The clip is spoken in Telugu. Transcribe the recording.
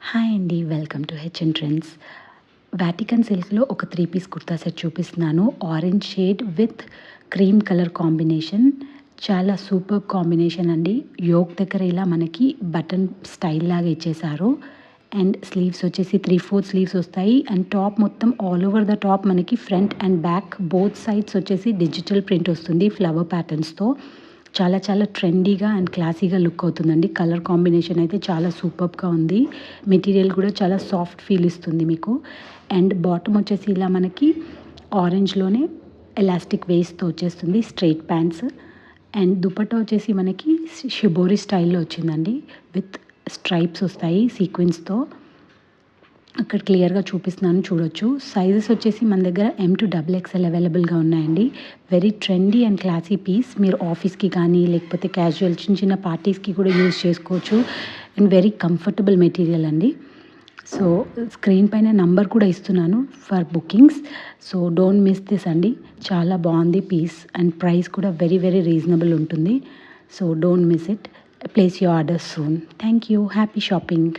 హాయ్ అండి. Welcome to HN trends. Vatican సిల్క్‌లో ఒక 3 పీస్ కుర్తా సెట్ చూపిస్తున్నాను. Orange shade with cream colour combination. చాలా సూపర్బ్ కాంబినేషన్ అండి. యోక్ దగ్గర ఇలా మనకి బటన్ స్టైల్ లాగా ఇచ్చేశారు. అండ్ స్లీవ్స్ వచ్చేసి 3/4 స్లీవ్స్ వస్తాయి. అండ్ టాప్ మొత్తం ఆల్ ఓవర్ ద టాప్ మనకి front and back both sides వచ్చేసి డిజిటల్ ప్రింట్ వస్తుంది ఫ్లవర్ ప్యాటర్న్స్‌తో. చాలా చాలా ట్రెండీగా అండ్ క్లాసీగా లుక్ అవుతుందండి. కలర్ కాంబినేషన్ అయితే చాలా సూపర్బ్‌గా ఉంది. మెటీరియల్ కూడా చాలా సాఫ్ట్ ఫీల్ ఇస్తుంది మీకు. అండ్ బాటమ్ వచ్చేసి ఇలా మనకి ఆరెంజ్‌లోనే ఎలాస్టిక్ వేస్ట్‌తో వచ్చేస్తుంది. స్ట్రెయిట్ ప్యాంట్స్ అండ్ దుపట్టా వచ్చేసి మనకి షిబోరి స్టైల్‌లో వచ్చిందండి. విత్ స్ట్రైప్స్ వస్తాయి సీక్వెన్స్‌తో. అక్కడ క్లియర్‌గా చూపిస్తున్నాను చూడొచ్చు. సైజెస్ వచ్చేసి మన దగ్గర M-XXL అవైలబుల్‌గా ఉన్నాయండి. Very trendy and classy piece. మీరు ఆఫీస్‌కి కానీ లేకపోతే క్యాజువల్ చిన్న చిన్న పార్టీస్‌కి కూడా యూజ్ చేసుకోవచ్చు. అండ్ వెరీ కంఫర్టబుల్ మెటీరియల్ అండి. సో స్క్రీన్ పైన నంబర్ కూడా ఇస్తున్నాను for bookings. So don't miss this అండి. చాలా బాగుంది పీస్ అండ్ ప్రైస్ కూడా వెరీ వెరీ రీజనబుల్ ఉంటుంది. So don't miss it. Place your order soon. Thank you. Happy shopping.